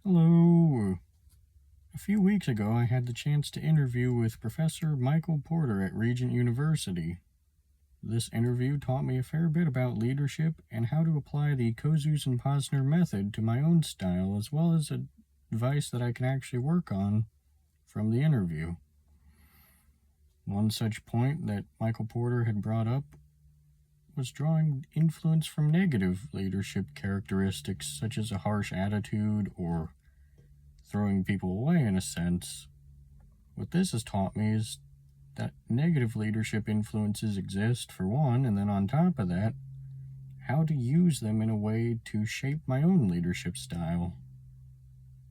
Hello. A few weeks ago, I had the chance to interview with Professor Michael Porter at Regent University. This interview taught me a fair bit about leadership and how to apply the Kozus and Posner method to my own style, as well as advice that I can actually work on from the interview. One such point that Michael Porter had brought up was drawing influence from negative leadership characteristics, such as a harsh attitude or throwing people away in a sense. What this has taught me is that negative leadership influences exist, for one, and then on top of that, how to use them in a way to shape my own leadership style.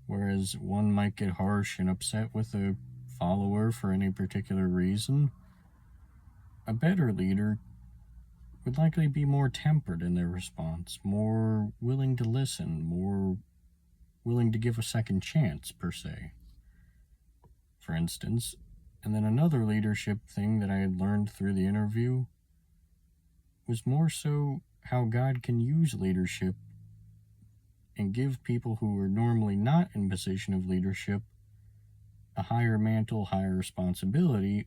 Whereas one might get harsh and upset with a follower for any particular reason, a better leader would likely be more tempered in their response, more willing to listen, more willing to give a second chance, per se. For instance, and then another leadership thing that I had learned through the interview was more so how God can use leadership and give people who are normally not in position of leadership a higher mantle, higher responsibility,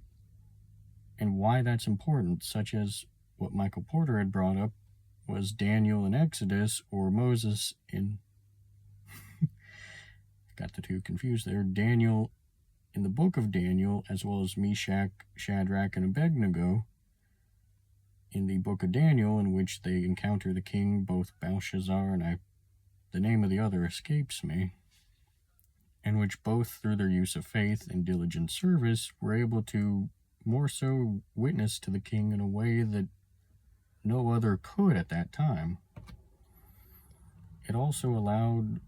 and why that's important, such as what Michael Porter had brought up was Daniel in Exodus, or Moses in got the two confused there, Daniel in the book of Daniel, as well as Meshach, Shadrach, and Abednego in the book of Daniel, in which they encounter the king, both Belshazzar and the name of the other escapes me, in which both through their use of faith and diligent service were able to more so witness to the king in a way that no other could at that time. It also allowed,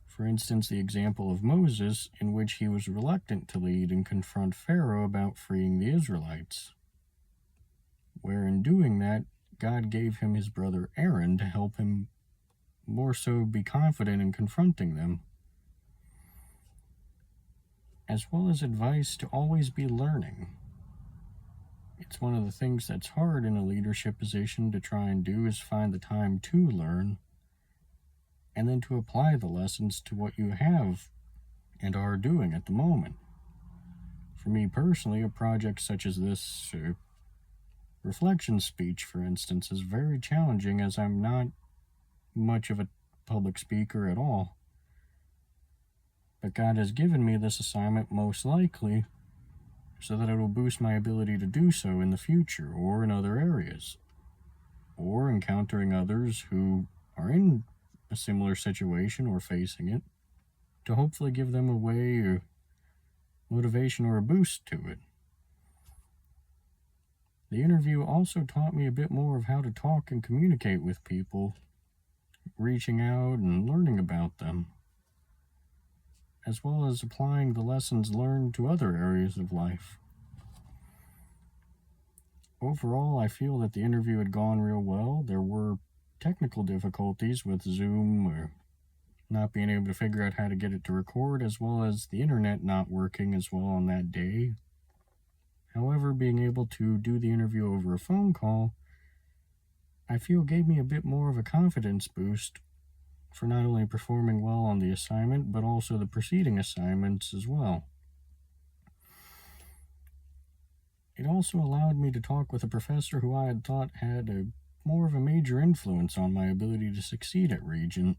for instance, the example of Moses, in which he was reluctant to lead and confront Pharaoh about freeing the Israelites, where in doing that, God gave him his brother Aaron to help him more so be confident in confronting them, as well as advice to always be learning. It's one of the things that's hard in a leadership position to try and do, is find the time to learn, and then to apply the lessons to what you have and are doing at the moment. For me personally, a project such as this reflection speech, for instance, is very challenging, as I'm not much of a public speaker at all. But God has given me this assignment most likely so that it will boost my ability to do so in the future or in other areas, or encountering others who are in a similar situation or facing it, to hopefully give them a way or motivation or a boost to it. The interview also taught me a bit more of how to talk and communicate with people, reaching out and learning about them, as well as applying the lessons learned to other areas of life. Overall, I feel that the interview had gone real well. There were technical difficulties with Zoom or not being able to figure out how to get it to record, as well as the internet not working as well on that day. However, being able to do the interview over a phone call, I feel gave me a bit more of a confidence boost for not only performing well on the assignment, but also the preceding assignments as well. It also allowed me to talk with a professor who I had thought had more of a major influence on my ability to succeed at Regent,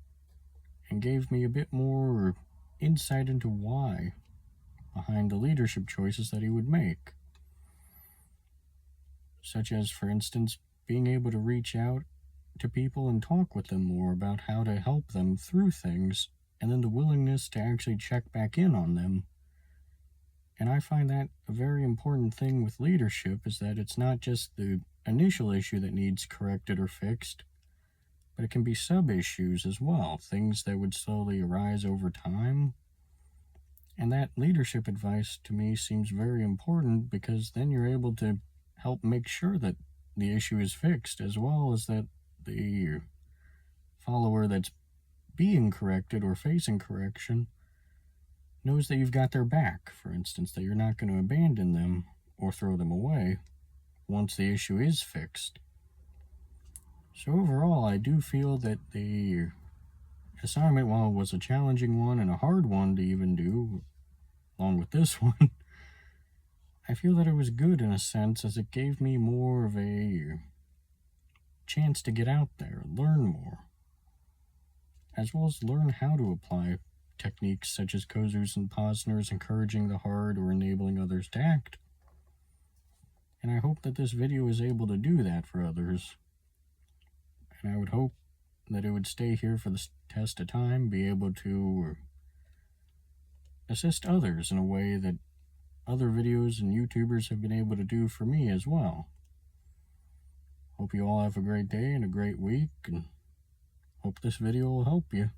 and gave me a bit more insight into why behind the leadership choices that he would make. Such as, for instance, being able to reach out to people and talk with them more about how to help them through things, and then the willingness to actually check back in on them. And I find that a very important thing with leadership, is that it's not just the initial issue that needs corrected or fixed, but it can be sub-issues as well, things that would slowly arise over time. And that leadership advice to me seems very important, because then you're able to help make sure that the issue is fixed, as well as that the follower that's being corrected or facing correction knows that you've got their back, for instance, that you're not going to abandon them or throw them away once the issue is fixed. So overall, I do feel that the assignment, while it was a challenging one and a hard one to even do, along with this one, I feel that it was good in a sense, as it gave me more of a chance to get out there, learn more, as well as learn how to apply techniques such as Kozers and Posner's encouraging the heart or enabling others to act. And I hope that this video is able to do that for others. And I would hope that it would stay here for the test of time, be able to assist others in a way that other videos and YouTubers have been able to do for me as well. Hope you all have a great day and a great week, and hope this video will help you.